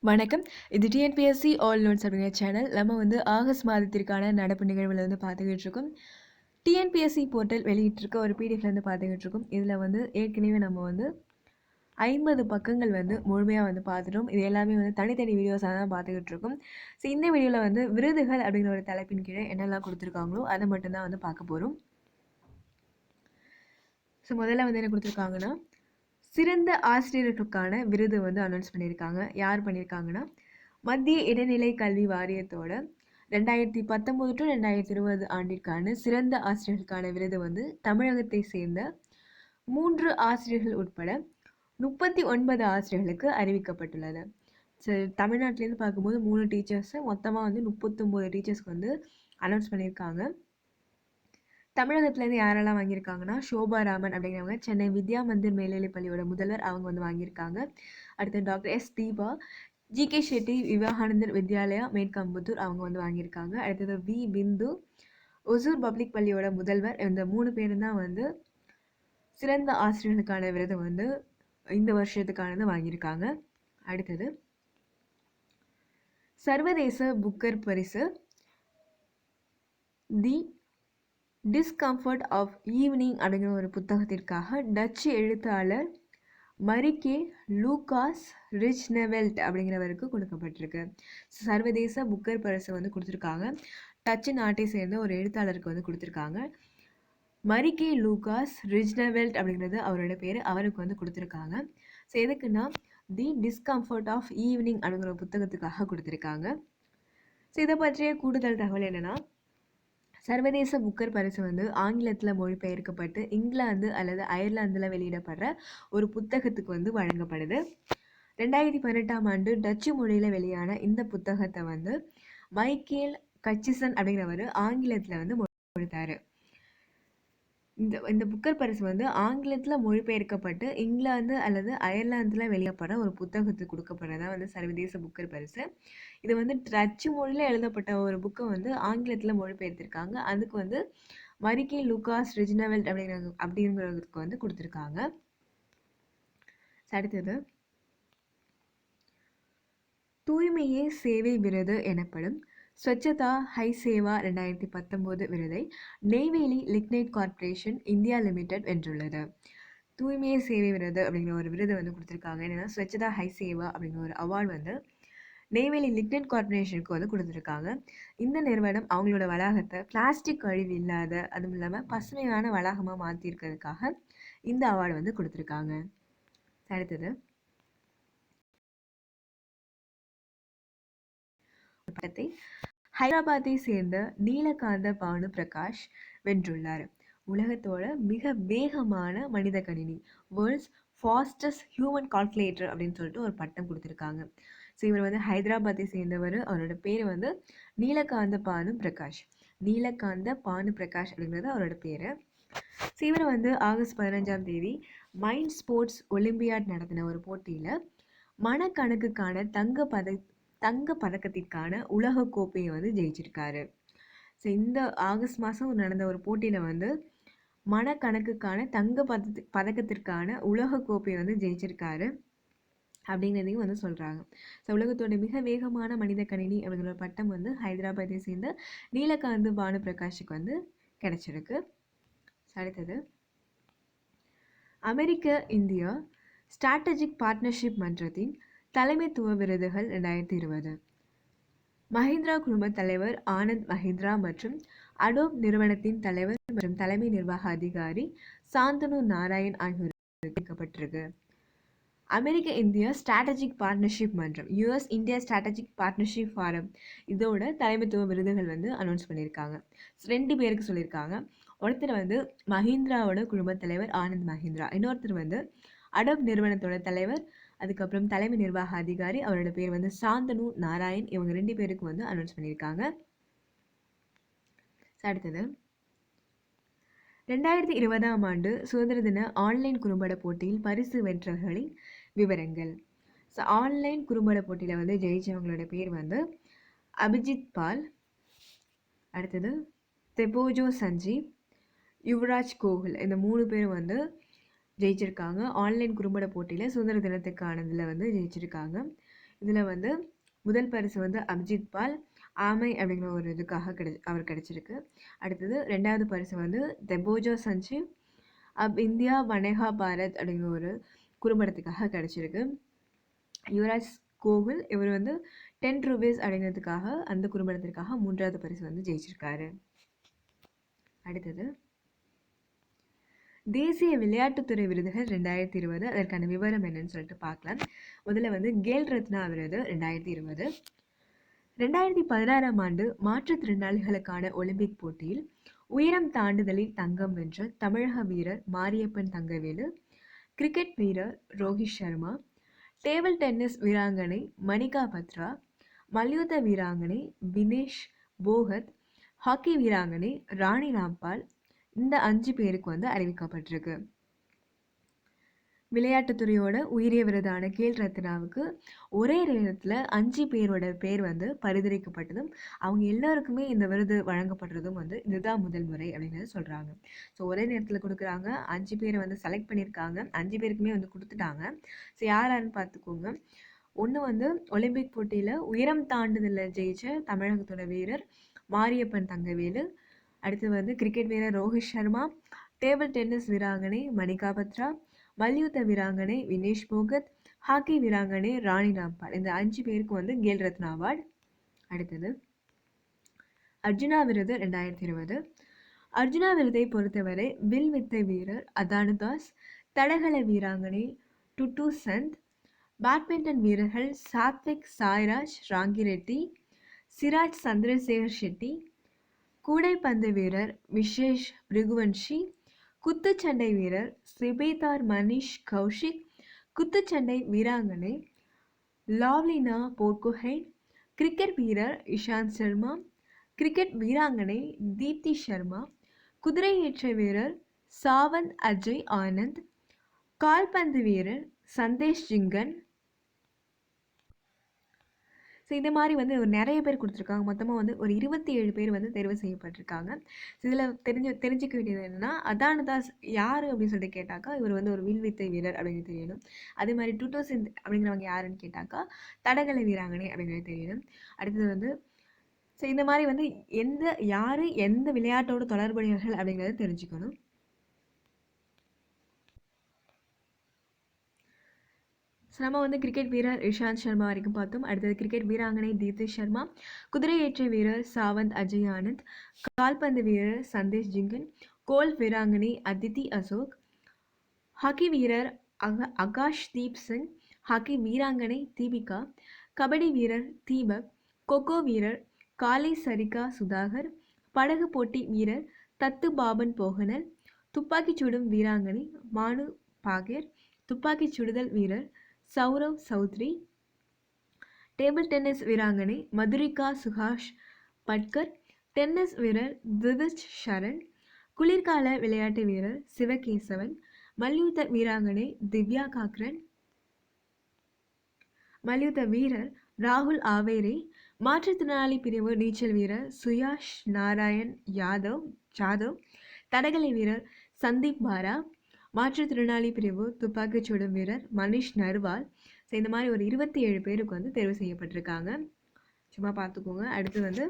வணக்கம். இது TNPSC all notes அப்படிங்கிற சேனல். நம்ம வந்து ஆகஸ்ட் மாதத்திற்கான நடப்பு நிகழ்வுல வந்து பார்த்துக்கிட்டு இருக்கோம். டிஎன்பிஎஸ்சி போர்ட்டல் வெளியிட்டிருக்க ஒரு பிடிஎஃப்லேருந்து பார்த்துக்கிட்டு இருக்கோம். இதில் வந்து ஏற்கனவே நம்ம வந்து 50 பக்கங்கள் வந்து முழுமையாக வந்து பார்த்துட்டோம். இது எல்லாமே வந்து தனித்தனி வீடியோஸாக தான் பார்த்துக்கிட்டு இருக்கோம். ஸோ இந்த வீடியோவில் வந்து விருதுகள் அப்படிங்கிற ஒரு தலைப்பின் கீழே என்னெல்லாம் கொடுத்துருக்காங்களோ அதை மட்டும்தான் வந்து பார்க்க போகிறோம். ஸோ முதல்ல வந்து என்ன கொடுத்துருக்காங்கன்னா, சிறந்த ஆசிரியர்களுக்கான விருது வந்து அனௌன்ஸ் பண்ணியிருக்காங்க. யார் பண்ணியிருக்காங்கன்னா, மத்திய இடைநிலை கல்வி வாரியத்தோட 2019 டு 2020 ஆண்டிற்கான சிறந்த ஆசிரியர்களுக்கான விருது வந்து தமிழகத்தை சேர்ந்த 3 ஆசிரியர்கள் உட்பட 39 ஆசிரியர்களுக்கு அறிவிக்கப்பட்டுள்ளது. தமிழ்நாட்டிலேருந்து பார்க்கும்போது 3 டீச்சர்ஸு மொத்தமாக வந்து 39 டீச்சர்ஸ்க்கு வந்து அனௌன்ஸ் பண்ணியிருக்காங்க. தமிழகத்துலேருந்து யாரெல்லாம் வாங்கியிருக்காங்கன்னா, ஷோபா ராமன் அப்படிங்கிறவங்க சென்னை வித்யா மந்திர் மேல்நிலைப் பள்ளியோட முதல்வர், அவங்க வந்து வாங்கியிருக்காங்க. அடுத்து doctor S Deepa, GK Shetty Vivekanandar Vidyalaya Merkambuthur, அவங்க வந்து வாங்கியிருக்காங்க. அடுத்தது வி பிந்து, ஒசூர் பப்ளிக் பள்ளியோட முதல்வர். இந்த 3 பேரும் தான் வந்து சிறந்த ஆசிரியர்களுக்கான விருது வந்து இந்த வருஷத்துக்கானது வாங்கியிருக்காங்க. அடுத்தது சர்வதேச புக்கர் பரிசு தி டிஸ்கம்ஃபர்ட் ஆஃப் ஈவினிங் அப்படிங்கிற ஒரு புத்தகத்திற்காக டச்சு எழுத்தாளர் மரிகே லூகாஸ் ரிச்னெவெல்ட் அப்படிங்கிறவருக்கு கொடுக்கப்பட்டிருக்கு. சர்வதேச புக்கர் பரிசு வந்து கொடுத்துருக்காங்க. டச்சு நாட்டை சேர்ந்த ஒரு எழுத்தாளருக்கு வந்து கொடுத்துருக்காங்க. மரிகே லூகாஸ் ரிச்னெவெல்ட் அப்படிங்கிறது அவரோட பேர், அவருக்கு வந்து கொடுத்துருக்காங்க. ஸோ எதுக்குன்னா, தி டிஸ்கம்ஃபர்ட் ஆஃப் ஈவினிங் அப்படிங்கிற புத்தகத்துக்காக கொடுத்துருக்காங்க. ஸோ இதை பற்றிய கூடுதல் தகவல் என்னென்னா, சர்வதேச புக்கர் பரிசு வந்து ஆங்கிலத்தில் மொழிபெயர்க்கப்பட்டு இங்கிலாந்து அல்லது அயர்லாந்தில் வெளியிடப்படுற ஒரு புத்தகத்துக்கு வந்து வழங்கப்படுது. 2018ஆம் ஆண்டு டச்சு மொழியில் வெளியான இந்த புத்தகத்தை வந்து மைக்கேல் கச்சிசன் அப்படிங்கிறவர் ஆங்கிலத்தில் வந்து மொழிபெயர்த்தார். இந்த புக்கர் பரிசு வந்து ஆங்கிலத்தில் மொழிபெயர்க்கப்பட்டு இங்கிலாந்து அல்லது அயர்லாந்தில் வெளியிடப்படுற ஒரு புத்தகத்துக்கு கொடுக்கப்படுறதா வந்து சர்வதேச புக்கர் பரிசு. இது வந்து டச்சு மொழியில் எழுதப்பட்ட ஒரு புக்கை வந்து ஆங்கிலத்தில் மொழிபெயர்த்திருக்காங்க. அதுக்கு வந்து மரிகே லூகாஸ் ரிச்னெவெல்ட் அப்படிங்கிறவருக்கு வந்து கொடுத்துருக்காங்க. அடுத்தது தூய்மையே சேவை விருது எனப்படும் ஸ்வச்சதா ஹை சேவா 2019 விருதை Neyveli lignite corporation India limited வென்றுள்ளது. தூய்மையே சேவை விருது அப்படிங்கிற ஒரு விருது வந்து கொடுத்துருக்காங்க. என்னென்னா, ஸ்வச்சதா ஹை சேவா அப்படிங்கிற ஒரு அவார்டு வந்து நெய்வேலி லிக்னைட் கார்ப்பரேஷனுக்கு வந்து கொடுத்துருக்காங்க. இந்த நிறுவனம் அவங்களோட வளாகத்தை பிளாஸ்டிக் கழிவு இல்லாத, அதுவும் இல்லாமல் பசுமையான வளாகமாக மாற்றிருக்கிறதுக்காக இந்த அவார்டு வந்து கொடுத்துருக்காங்க. அடுத்தது பட்டத்தை ஹைதராபாத்தை சேர்ந்த நீலகாந்த பானு பிரகாஷ் வென்றுள்ளார். உலகத்தோட மிக வேகமான மனித கணினி, வேர்ல்ட்ஸ் ஃபாஸ்டஸ்ட் ஹியூமன் கால்குலேட்டர் அப்படின்னு சொல்லிட்டு ஒரு பட்டம் கொடுத்துருக்காங்க. ஸோ இவர் வந்து ஹைதராபாத்தை சேர்ந்தவர். அவரோட பேர் வந்து நீலகாந்த பானு பிரகாஷ். நீலகாந்த பானு பிரகாஷ் அப்படிங்கிறது அவரோட பேர். ஸோ இவர் வந்து ஆகஸ்ட் 15ஆம் தேதி மைண்ட் ஸ்போர்ட்ஸ் ஒலிம்பியாட் நடத்தின ஒரு போட்டியில் மனக்கணக்குக்கான தங்க பதக்கத்திற்கான உலக கோப்பையை வந்து ஜெயிச்சிருக்காரு. ஸோ இந்த ஆகஸ்ட் மாதம் நடந்த ஒரு போட்டியில் வந்து மனக்கணக்குக்கான பதக்கத்திற்கான உலக கோப்பையை வந்து ஜெயிச்சிருக்காரு அப்படிங்கிறதையும் வந்து சொல்கிறாங்க. ஸோ உலகத்தோட மிக வேகமான மனித கணினி அப்படிங்கிற பட்டம் வந்து ஹைதராபாத்தை சேர்ந்த நீலகாந்த் பானு பிரகாஷுக்கு வந்து கிடைச்சிருக்கு. அடுத்தது அமெரிக்க இந்தியா ஸ்ட்ராட்டஜிக் பார்ட்னர்ஷிப் மன்றத்தின் தலைமைத்துவ விருதுகள் 2020. மஹிந்திரா குழும தலைவர் ஆனந்த் மஹிந்திரா மற்றும் அடோப் நிறுவனத்தின் தலைவர் மற்றும் தலைமை நிர்வாக அதிகாரி சாந்தனு நாராயண் ஆகியோருக்கு அளிக்கப்பட்டிருக்கு. அமெரிக்க இந்தியா ஸ்ட்ராட்டஜிக் பார்ட்னர்ஷிப் மன்றம், US India strategic partnership forum, இதோட தலைமைத்துவ விருதுகள் வந்து அனௌன்ஸ் பண்ணியிருக்காங்க. 2 பேருக்கு சொல்லியிருக்காங்க. ஒருத்தர் வந்து மஹிந்திராவோட குழும தலைவர் ஆனந்த் மஹிந்திரா, இன்னொருத்தர் வந்து அடோப் நிறுவனத்தோட தலைவர், அதுக்கப்புறம் தலைமை நிர்வாக அதிகாரி, அவரோட பேர் வந்து சாந்தனு நாராயண். இவங்க 2 பேருக்கு வந்து அனௌன்ஸ் பண்ணியிருக்காங்க. அடுத்தது 2020ஆம் ஆண்டு சுதந்திர தின ஆன்லைன் குறும்பட போட்டியில் பரிசு வென்றவர்களின் விவரங்கள். ஸோ ஆன்லைன் குறும்பட போட்டியில் வந்து ஜெயிச்சவங்களோட பேர் வந்து அபிஜித் பால், அடுத்தது தெபோஜோ சஞ்சீவ், யுவராஜ் கோகுல். இந்த 3 பேரும் வந்து ஜெயிச்சிருக்காங்க. ஆன்லைன் குறும்பட போட்டியில் சுதந்திர தினத்துக்கானதில் வந்து ஜெயிச்சிருக்காங்க. இதில் வந்து முதல் பரிசு வந்து அபிஜித் பால் ஆமை அப்படிங்கிற ஒரு இதுக்காக அவர் கிடைச்சிருக்கு. அடுத்தது 2வது பரிசு வந்து தெபோஜோ சஞ்சீவ் அப் இந்தியா வனேகா பாரத் அப்படிங்கிற ஒரு குறும்படத்துக்காக கிடைச்சிருக்கு. யுவராஜ் கோகுல் இவர் வந்து 10 ரூபீஸ் அப்படிங்கிறதுக்காக அந்த குறும்படத்திற்காக 3வது பரிசு வந்து ஜெயிச்சிருக்காரு. அடுத்தது தேசிய விளையாட்டுத்துறை விருதுகள் 2020. அதற்கான விவரம் என்னன்னு சொல்லிட்டு பார்க்கலாம். முதல்ல வந்து கேல் ரத்னா விருது 2020. 2016ஆம் ஆண்டு மாற்றுத்திறனாளிகளுக்கான ஒலிம்பிக் போட்டியில் உயரம் தாண்டுதலில் தங்கம் வென்ற தமிழக வீரர் மாரியப்பன் தங்கவேலு, கிரிக்கெட் வீரர் ரோஹித் சர்மா, டேபிள் டென்னிஸ் வீராங்கனை மணிகா பத்ரா, மல்யுத்த வீராங்கனை வினேஷ் போகத், ஹாக்கி வீராங்கனை ராணி ராம்பால் இந்த 5 பேருக்கு வந்து அறிவிக்கப்பட்டிருக்கு. விளையாட்டுத்துறையோட உயரிய விருதான கேல் ரத்னாவுக்கு ஒரே நேரத்தில் 5 பேரோட பேர் வந்து பரிந்துரைக்கப்பட்டதும் அவங்க எல்லாருக்குமே இந்த விருது வழங்கப்படுறதும் வந்து இதுதான் முதல் முறை அப்படின்னு சொல்கிறாங்க. ஸோ ஒரே நேரத்தில் கொடுக்குறாங்க, 5 பேரை வந்து செலக்ட் பண்ணியிருக்காங்க, 5 பேருக்குமே வந்து கொடுத்துட்டாங்க. ஸோ யாரான்னு பார்த்துக்கோங்க. ஒன்று வந்து ஒலிம்பிக் போட்டியில் உயரம் தாண்டுதலில் ஜெயிச்ச தமிழகத்தோட வீரர் மாரியப்பன் தங்கவேலு, அடுத்து வந்து கிரிக்கெட் வீரர் ரோஹித் சர்மா, டேபிள் டென்னிஸ் வீராங்கனை மணிகா பத்ரா, மல்யுத்த வீராங்கனை வினேஷ் போகத், ஹாக்கி வீராங்கனை ராணி ராம்பால் இந்த 5 பேருக்கு வந்து கேல் ரத்னா அவார்டு. அடுத்தது அர்ஜுனா விருது 2020. அர்ஜுனா விருதை பொறுத்தவரை வில் வித்தை வீரர் அதானு தாஸ், தடகள வீராங்கனை டுட்டு சந்த், பேட்மிண்டன் வீரர்கள் சாத்விக் சாய்ராஜ் ராங்கிரெட்டி, சிராஜ் சந்திரசேகர் ஷெட்டி, கூடைப்பந்து வீரர் விசேஷ் பிருகுவன்ஷி, குத்துச்சண்டை வீரர் சிபேதார் மனிஷ் கௌஷிக், குத்துச்சண்டை வீராங்கனை லாவ்லினா போர்கோஹெய்ன், கிரிக்கெட் வீரர் இஷாந்த் சர்மா, கிரிக்கெட் வீராங்கனை தீப்தி சர்மா, குதிரை ஏற்ற வீரர் சாவந்த் அஜய் ஆனந்த், கால்பந்து வீரர் சந்தேஷ் ஜிங்கன். ஸோ இந்த மாதிரி வந்து ஒரு நிறைய பேர் கொடுத்துருக்காங்க. மொத்தமாக வந்து ஒரு 27 பேர் வந்து தேர்வு செய்யப்பட்டிருக்காங்க. இதில் தெரிஞ்சிக்க வேண்டியது என்னென்னா, அதானு தாஸ் யார் அப்படின்னு சொல்லிட்டு கேட்டாக்கா இவர் வந்து ஒரு வில்வித்தை வீரர் அப்படின்னு தெரியணும். அதே மாதிரி டுட்டு சிந்த் அப்படிங்கிறவங்க யாருன்னு கேட்டாக்கா தடகள வீராங்கனை அப்படிங்கிறது தெரியணும். அடுத்தது வந்து ஸோ இந்த மாதிரி வந்து யார் எந்த விளையாட்டோட தொடர்புடையவர்கள் அப்படிங்கிறத தெரிஞ்சுக்கணும். நம்ம வந்து கிரிக்கெட் வீரர் இஷாந்த் சர்மா வரைக்கும் பார்த்தோம். அடுத்தது கிரிக்கெட் வீராங்கனை தீப்தி சர்மா, குதிரை ஏற்ற வீரர் சாவந்த் அஜய் ஆனந்த், கால்பந்து வீரர் சந்தேஷ் ஜிங்கன், கோல்ஃப் வீராங்கனை அதித்தி அசோக், ஹாக்கி வீரர் ஆகாஷ் தீப் சிங், ஹாக்கி வீராங்கனை தீபிகா, கபடி வீரர் தீபக், கொக்கோ வீரர் காளி சரிகா சுதாகர், படகு போட்டி வீரர் தத்து பாபன் போகனல், துப்பாக்கிச் சுடும் வீராங்கனை மானு பாகேர், துப்பாக்கிச் சுடுதல் வீரர் சௌரவ் சௌத்ரி, டேபிள் டென்னிஸ் வீராங்கனை மதுரிகா சுஹாஷ் பட்கர், டென்னிஸ் வீரர் திவிஜ் ஷரண், குளிர்கால விளையாட்டு வீரர் சிவகேசவன், மல்யுத்த வீராங்கனை திவ்யா காக்ரன், மல்யுத்த வீரர் ராகுல் ஆவேரே, மாற்றுத்திறனாளி பிரிவு நீச்சல் வீரர் சுயாஷ் நாராயண் ஜாதவ், தடகள வீரர் சந்தீப் பாரா, மாற்றுத்திறனாளி பிரிவு துப்பாக்கிச் சுடும் வீரர் மனிஷ் நர்வால். ஸோ இந்த மாதிரி ஒரு 27 பேருக்கு வந்து தேர்வு செய்யப்பட்டிருக்காங்க. சும்மா பார்த்துக்கோங்க. அடுத்து வந்து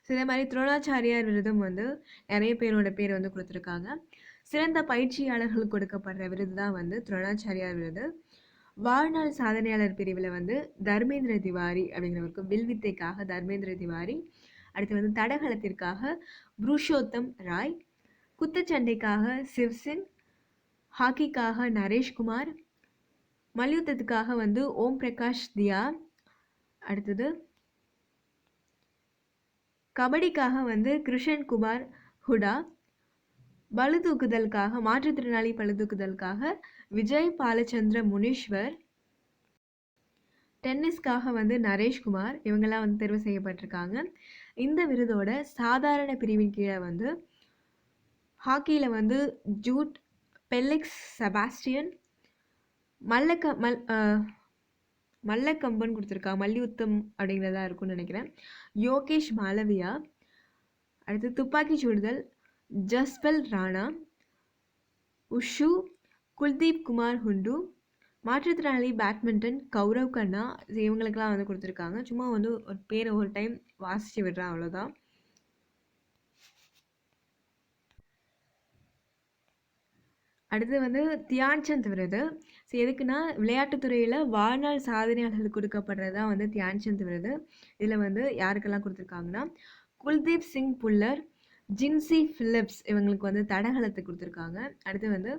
இதே மாதிரி துரோணாச்சாரியார் விருதும் வந்து நிறைய பேரோட பேர் வந்து கொடுத்துருக்காங்க. சிறந்த பயிற்சியாளர்களுக்கு கொடுக்கப்படுற விருது தான் வந்து துரோணாச்சாரியார் விருது. வாழ்நாள் சாதனையாளர் பிரிவில் வந்து தர்மேந்திர திவாரி அப்படிங்கிறவருக்கு வில்வித்தைக்காக தர்மேந்திர திவாரி, அடுத்து வந்து தடகளத்திற்காக புருஷோத்தம் ராய், குத்துச்சண்டைக்காக சிவ்சிங், ஹாக்கிக்காக நரேஷ்குமார், மல்யுத்தத்துக்காக வந்து ஓம் பிரகாஷ் தியா, அடுத்தது கபடிக்காக வந்து கிருஷன் குமார் ஹுடா, பளுதூக்குதலுக்காக மாற்றுத்திறனாளி பளுதூக்குதலுக்காக விஜய் பாலச்சந்திர முனீஸ்வர், டென்னிஸ்க்காக வந்து நரேஷ்குமார், இவங்கெல்லாம் வந்து தேர்வு செய்யப்பட்டிருக்காங்க. இந்த விருதோட சாதாரண பிரிவின் கீழே வந்து ஹாக்கியில் வந்து ஜூட் பெல்லிக்ஸ் செபாஸ்டியன், மல்லக்கம்பன் கொடுத்துருக்காங்க, மல்யுத்தம் அப்படிங்கிறதா இருக்கும்னு நினைக்கிறேன், யோகேஷ் மாலவியா, அடுத்து துப்பாக்கி சுடுதல் ஜஸ்பல் ராணா, உஷு குல்தீப் குமார் ஹுண்டு, மாற்றுத்திறனாளி பேட்மிண்டன் கௌரவ் கண்ணா இவங்களுக்கெல்லாம் வந்து கொடுத்துருக்காங்க. சும்மா வந்து ஒரு பேரை ஒரு டைம் வாசித்து விடுறேன், அவ்வளோதான். அடுத்து வந்து தியான் சந்த் விருது. ஸோ எதுக்குன்னா விளையாட்டுத்துறையில் வாழ்நாள் சாதனையாளர்களுக்கு கொடுக்கப்படுறது தான் வந்து தியான் சந்த் விருது. இதில் வந்து யாருக்கெல்லாம் கொடுத்துருக்காங்கன்னா குல்தீப் சிங் புல்லர், ஜின்சி பிலிப்ஸ் இவங்களுக்கு வந்து தடகளத்துக்கு கொடுத்துருக்காங்க. அடுத்து வந்து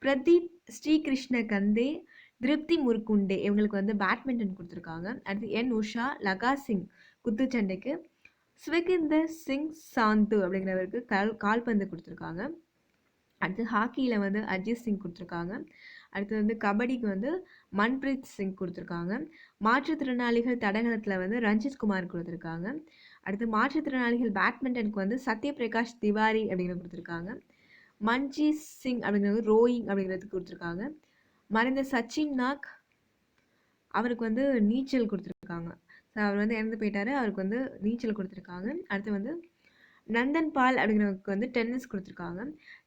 பிரதீப் ஸ்ரீகிருஷ்ண கந்தே, திருப்தி முர்குண்டே இவங்களுக்கு வந்து பேட்மிண்டன் கொடுத்துருக்காங்க. அடுத்து என் உஷா லகா சிங் குத்துச்சண்டைக்கு, ஸ்விகிந்தர் சிங் சாந்து அப்படிங்கிறவருக்கு கால்பந்து கொடுத்துருக்காங்க. அடுத்து ஹாக்கியில் வந்து அஜித் சிங் கொடுத்துருக்காங்க. அடுத்து வந்து கபடிக்கு வந்து மன்பிரீத் சிங் கொடுத்துருக்காங்க. மாற்றுத்திறனாளிகள் தடகளத்தில் வந்து ரஞ்சித் குமார் கொடுத்துருக்காங்க. அடுத்து மாற்றுத்திறனாளிகள் பேட்மிண்டனுக்கு வந்து சத்யபிரகாஷ் திவாரி அப்படிங்கிறது கொடுத்துருக்காங்க. மன்ஜீத் சிங் அப்படிங்கிறது ரோயிங் அப்படிங்கிறதுக்கு கொடுத்துருக்காங்க. மறைந்த சச்சின் நாக் அவருக்கு வந்து நீச்சல் கொடுத்துருக்காங்க. ஸோ அவர் வந்து இறந்து போயிட்டாரு, அவருக்கு வந்து நீச்சல் கொடுத்துருக்காங்க. அடுத்து வந்து நந்தன் பால் அப்படிங்கிறவருக்கு வந்து டென்னிஸ் கொடுத்துருக்காங்க.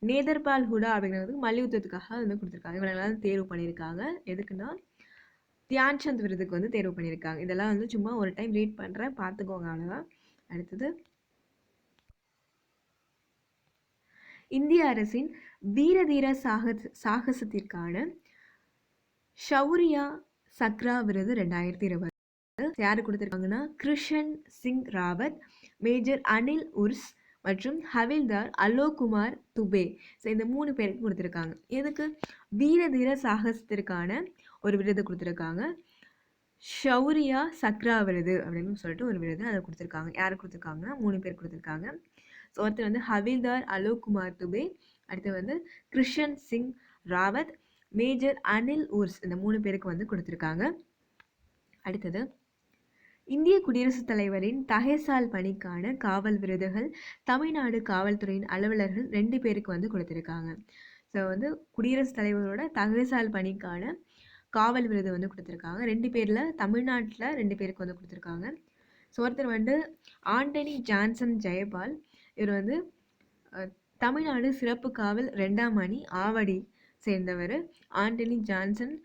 நேதர்பால் ஹுடா அப்படிங்கிறதுக்கு மல்யுத்தத்துக்காக வந்து கொடுத்துருக்காங்க. இவங்களெல்லாம் தேர்வு பண்ணியிருக்காங்க. எதுக்குன்னா தியான் சந்த் விருதுக்கு வந்து தேர்வு பண்ணியிருக்காங்க. இதெல்லாம் வந்து சும்மா ஒரு டைம் ரீட் பண்ணுறேன், பார்த்துக்கோங்க, அவ்வளோதான். அடுத்தது இந்திய அரசின் வீரதீர சாகசத்திற்கான ஷௌரியா சக்ரா விருது 2020 யாரு கொடுத்துருக்காங்கன்னா கிருஷன் சிங் ராவத், மேஜர் அனில் உர்ஸ் மற்றும் ஹவில்தார் அலோக்குமார் துபே. ஸோ இந்த 3 பேருக்கு கொடுத்துருக்காங்க. எதுக்கு? வீரதீர சாகசத்திற்கான ஒரு விருது கொடுத்துருக்காங்க. ஷௌரியா சக்ரா விருது அப்படின்னு சொல்லிட்டு ஒரு விருது அதை கொடுத்துருக்காங்க. யார் கொடுத்துருக்காங்கன்னா 3 பேர் கொடுத்துருக்காங்க. ஸோ ஒருத்தர் வந்து ஹவில்தார் அலோக்குமார் துபே, அடுத்து வந்து கிருஷன் சிங் ராவத், மேஜர் அனில் உர்ஸ், இந்த 3 பேருக்கு வந்து கொடுத்துருக்காங்க. அடுத்தது இந்திய குடியரசுத் தலைவரின் தகைசால் பணிக்கான காவல் விருதுகள் தமிழ்நாடு காவல்துறையின் அலுவலர்கள் 2 பேருக்கு வந்து கொடுத்துருக்காங்க. ஸோ வந்து குடியரசுத் தலைவரோட தகைசால் பணிக்கான காவல் விருது வந்து கொடுத்துருக்காங்க. 2 பேரில் தமிழ்நாட்டில் 2 பேருக்கு வந்து கொடுத்துருக்காங்க. ஸோ ஒருத்தர் வந்து ஆண்டனி ஜான்சன் ஜெயபால், இவர் வந்து தமிழ்நாடு சிறப்பு காவல் 2ஆம் அணி ஆவடி சேர்ந்தவர் ஆண்டனி ஜான்சன்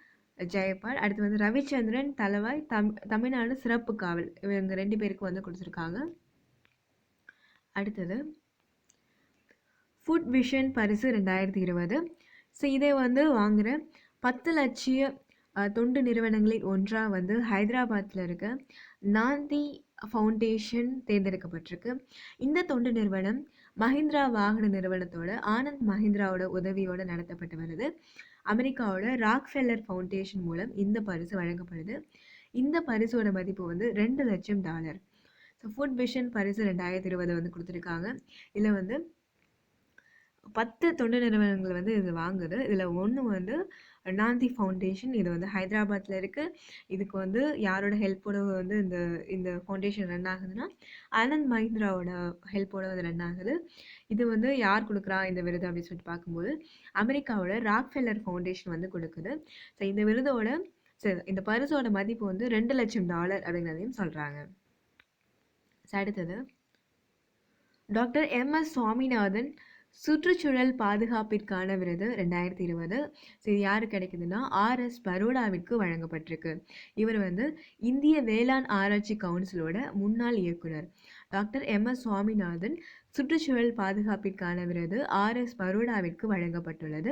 ஜெயபால். அடுத்து வந்து ரவிச்சந்திரன் தலவாய் தமிழ்நாடு சிறப்பு காவல், இவங்க 2 பேருக்கு வந்து கொடுத்துருக்காங்க. அடுத்தது ஃபுட் விஷன் பரிசு 2020. ஸோ இதை வந்து வாங்குகிற 10 லட்சம் தொண்டு நிறுவனங்களில் ஒன்றாக வந்து ஹைதராபாத்தில் இருக்க நாந்தி ஃபவுண்டேஷன் தேர்ந்தெடுக்கப்பட்டிருக்கு. இந்த தொண்டு நிறுவனம் மஹிந்திரா வாகன நிறுவனத்தோட ஆனந்த் மஹிந்திராவோட உதவியோடு நடத்தப்பட்டு வருது. அமெரிக்காவோட ராக்ஃபெல்லர் ஃபவுண்டேஷன் மூலம் இந்த பரிசு வழங்கப்படுது. இந்த பரிசோட மதிப்பு வந்து $2 லட்சம். ஸோ ஃபுட் விஷன் பரிசு 2020 வந்து கொடுத்துருக்காங்க. இதில் வந்து 10 தொண்டு நிறுவனங்கள் வந்து இது வாங்குது. இதில் ஒன்று வந்து நாந்தி ஃபவுண்டேஷன், இது வந்து ஹைதராபாத்தில் இருக்குது. இதுக்கு வந்து யாரோட ஹெல்ப்போட வந்து இந்த ஃபவுண்டேஷன் ரன் ஆகுதுன்னா ஆனந்த் மஹிந்திராவோட ஹெல்ப்போட வந்து ரன் ஆகுது. இது வந்து யார் கொடுக்குறா இந்த விருது அப்படின்னு சொல்லிட்டு பார்க்கும்போது அமெரிக்காவோட ராக்ஃபெல்லர் ஃபவுண்டேஷன் வந்து கொடுக்குது. ஸோ இந்த விருதோட இந்த பரிசோட மதிப்பு வந்து $2 லட்சம் அப்படிங்கிறதையும் சொல்கிறாங்க. அடுத்தது டாக்டர் MS சுவாமிநாதன் சுற்றுச்சூழல் பாதுகாப்பிற்கான விருது 2020. ஸோ இது யாருக்கு கிடைக்குதுன்னா RS பரோடாவிற்கு வழங்கப்பட்டிருக்கு. இவர் வந்து இந்திய வேளாண் ஆராய்ச்சி கவுன்சிலோட முன்னாள் இயக்குனர். டாக்டர் MS சுவாமிநாதன் சுற்றுச்சூழல் பாதுகாப்பிற்கான விருது RS பரோடாவிற்கு வழங்கப்பட்டுள்ளது.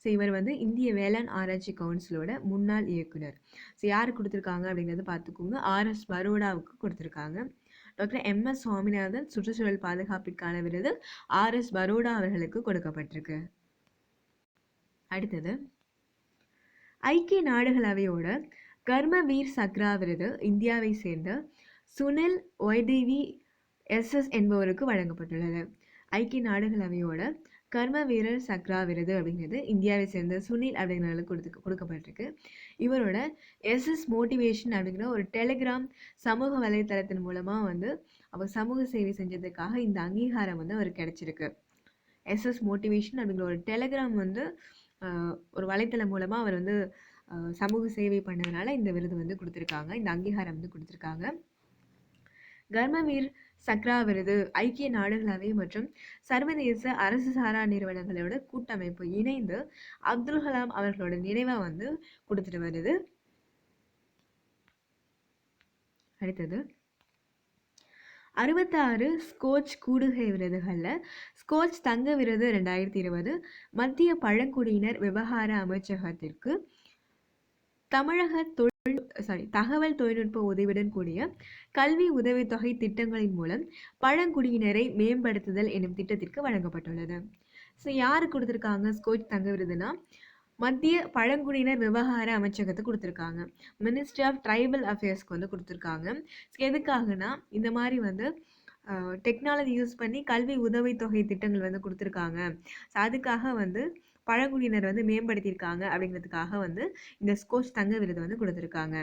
ஸோ இவர் வந்து இந்திய வேளாண் ஆராய்ச்சி கவுன்சிலோட முன்னாள் இயக்குனர். ஸோ யாருக்கு கொடுத்துருக்காங்க அப்படிங்கிறது பார்த்துக்கோங்க. RS பரோடாவுக்கு கொடுத்துருக்காங்க. டாக்டர் MS சுவாமிநாதன் சுற்றுச்சூழல் பாதுகாப்பிற்கான விருது RS பரோடா அவர்களுக்கு கொடுக்கப்பட்டிருக்கு. அடுத்தது ஐக்கிய நாடுகள் அவையோட கர்மவீர் சக்ரா விருது இந்தியாவை சேர்ந்த சுனில் ஒய்டிவி SS என்பவருக்கு வழங்கப்பட்டுள்ளது. ஐக்கிய நாடுகள் அவையோட கர்ம வீரர் சக்ரா விருது அப்படிங்கிறது இந்தியாவை சேர்ந்த சுனில் அப்படிங்கிறவங்களுக்கு கொடுக்கப்பட்டிருக்கு. இவரோட SS மோட்டிவேஷன் அப்படிங்கிற ஒரு டெலிகிராம் சமூக வலைத்தளத்தின் மூலமாக வந்து அவர் சமூக சேவை செஞ்சதுக்காக இந்த அங்கீகாரம் வந்து அவருக்கு கிடைச்சிருக்கு. SS மோட்டிவேஷன் அப்படிங்கிற ஒரு டெலிகிராம் வந்து ஒரு வலைத்தளம் மூலமாக அவர் வந்து சமூக சேவை பண்ணதுனால இந்த விருது வந்து கொடுத்துருக்காங்க, இந்த அங்கீகாரம் வந்து கொடுத்துருக்காங்க. கர்மவீர் சக்ரா விருது ஐக்கிய நாடுகள் அவை மற்றும் சர்வதேச அரசு சாரா நிறுவனங்களோட கூட்டமைப்பு இணைந்து அப்துல் கலாம் அவர்களோட நினைவா வந்து கொடுத்துட்டு வருது. அடுத்தது 66 ஸ்கோச் கூடுகை விருதுகளில் ஸ்கோச் தங்க விருது 2020 மத்திய பழங்குடியினர் விவகார அமைச்சகத்திற்கு தமிழக தகவல் தொழில்நுட்ப உதவியுடன் கூடிய கல்வி உதவித்தொகை திட்டங்களின் மூலம் பழங்குடியினரை மேம்படுத்துதல் எனும் திட்டத்திற்கு வழங்கப்பட்டுள்ளது. ஸோ யாரு கொடுத்துருக்காங்க ஸ்கோச் தங்க விருதுனா மத்திய பழங்குடியினர் விவகார அமைச்சகத்துக்கு கொடுத்துருக்காங்க. மினிஸ்ட்ரி ஆஃப் ட்ரைபல் அஃபேர்ஸ்க்கு வந்து கொடுத்துருக்காங்க. எதுக்காகனா இந்த மாதிரி வந்து டெக்னாலஜி யூஸ் பண்ணி கல்வி உதவித்தொகை திட்டங்கள் வந்து கொடுத்துருக்காங்க. ஸோ அதுக்காக வந்து பழங்குடியினர் வந்து மேம்படுத்தியிருக்காங்க அப்படிங்கிறதுக்காக வந்து இந்த ஸ்கோச் தங்க விருது வந்து கொடுத்துருக்காங்க.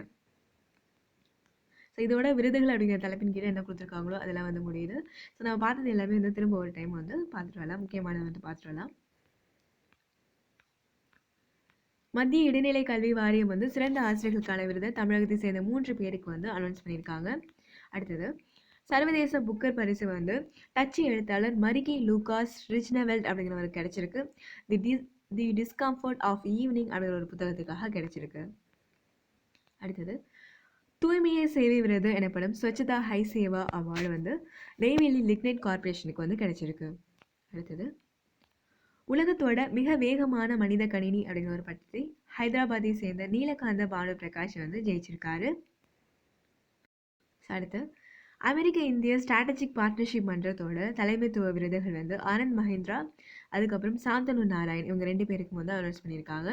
ஸோ இதோட விருதுகள் அப்படிங்கிற தலைப்பின் கீழே என்ன கொடுத்துருக்காங்களோ அதெல்லாம் வந்து முடியுது. ஸோ நம்ம பார்த்தது எல்லாமே வந்து திரும்ப ஒரு டைம் வந்து பார்த்துட்டு வரலாம். முக்கியமானது வந்து பார்த்துட்டு வரலாம். மத்திய இடைநிலை கல்வி வாரியம் வந்து சிறந்த ஆசிரியர்களுக்கான விருதை தமிழகத்தை சேர்ந்த 3 பேருக்கு வந்து அனௌன்ஸ் பண்ணியிருக்காங்க. அடுத்தது சர்வதேச புக்கர் பரிசு வந்து டச்சு எழுத்தாளர் மரிகி லூகாஸ் ரிச்னவெல்ட் அப்படிங்கிறவருக்கு கிடைச்சிருக்கு. தி டிஸ்கம்ஃபர்ட் ஆஃப் ஈவினிங் அப்படிங்கிற ஒரு புத்தகத்துக்காக கிடைச்சிருக்கு. அடுத்தது தூய்மையை சேவை விருது எனப்படும் ஸ்வச்சதா ஹை சேவா அவார்டு வந்து நெய்வேலி லிக்னைட் கார்பரேஷனுக்கு வந்து கிடைச்சிருக்கு. அடுத்தது உலகத்தோட மிக வேகமான மனித கணினி அப்படிங்கிற ஒரு பட்டத்தை ஹைதராபாத்தை சேர்ந்த நீலகாந்த பானு பிரகாஷ் வந்து ஜெயிச்சிருக்காரு. அடுத்து அமெரிக்க இந்திய ஸ்ட்ராட்டஜிக் பார்ட்னர்ஷிப் மன்றத்தோட தலைமைத்துவ விருதுகள் வந்து ஆனந்த் மஹிந்திரா அதுக்கப்புறம் சாந்தனு நாராயண் இவங்க 2 பேருக்கும் வந்து அனௌன்ஸ் பண்ணியிருக்காங்க.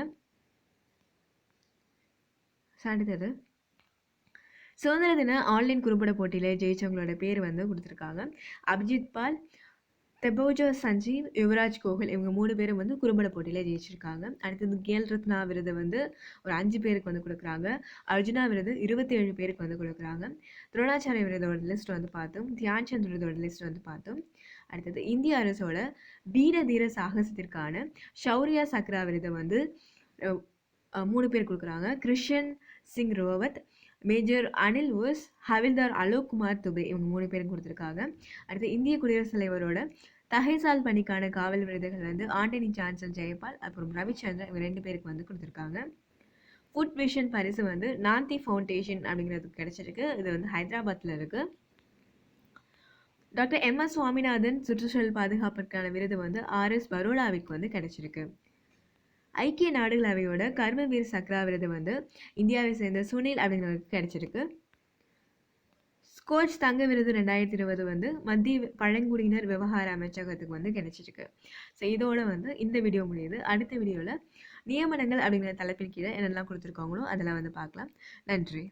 அடுத்தது சுதந்திர தின ஆன்லைன் குறும்பட போட்டியில் ஜெயிச்சவங்களோட பேர் வந்து கொடுத்துருக்காங்க. அபிஜித் பால், தெபோஜோ சஞ்சீவ், யுவராஜ் கோகுல் இவங்க 3 பேரும் வந்து குறும்பட போட்டியில் ஜெயிச்சிருக்காங்க. அடுத்தது கேல் ரத்னா விருது வந்து ஒரு 5 பேருக்கு வந்து கொடுக்குறாங்க. அர்ஜுனா விருது 27 பேருக்கு வந்து கொடுக்குறாங்க. துரோணாச்சாரிய விருதோட லிஸ்ட் வந்து பார்த்தோம். தியான் சந்த் விருதோட லிஸ்ட் வந்து பார்த்தோம். அடுத்தது இந்திய அரசோட வீர தீர சாகசத்திற்கான ஷௌரியா சக்ரா விருதை வந்து 3 பேர் கொடுக்குறாங்க. கிருஷன் சிங் ரோவத், மேஜர் அனில் ஓஸ், ஹவில்தார் அலோக் குமார் துபே இவங்க 3 பேரும் கொடுத்துருக்காங்க. அடுத்து இந்திய குடியரசுத் தலைவரோட தகைசால் பணிக்கான காவல் விருதுகள் வந்து ஆண்டனி ஜான்சன் ஜெயபால் அப்புறம் ரவிச்சந்திரன் இவங்க 2 பேருக்கு வந்து கொடுத்துருக்காங்க. ஃபுட் விஷன் பரிசு வந்து நாந்தி ஃபவுண்டேஷன் அப்படிங்கிறதுக்கு கிடைச்சிருக்கு. இது வந்து ஹைதராபாத்தில் இருக்கு. டாக்டர் MS சுவாமிநாதன் சுற்றுச்சூழல் பாதுகாப்பிற்கான விருது வந்து RS பரோடாவிற்கு வந்து கிடைச்சிருக்கு. ஐக்கிய நாடுகள் அவையோட கர்மவீர் சக்ரா விருது வந்து இந்தியாவை சேர்ந்த சுனில் அப்படிங்கிறவருக்கு கிடைச்சிருக்கு. ஸ்கோச் தங்க விருது 2020 வந்து மத்திய பழங்குடியினர் விவகார அமைச்சகத்துக்கு வந்து கிடைச்சிருக்கு. ஸோ இதோட வந்து இந்த வீடியோ முடியுது. அடுத்த வீடியோவில் நியமனங்கள் அப்படிங்கிற தலைப்பின் கீழே என்னெல்லாம் கொடுத்துருக்காங்களோ அதெல்லாம் வந்து பார்க்கலாம். நன்றி.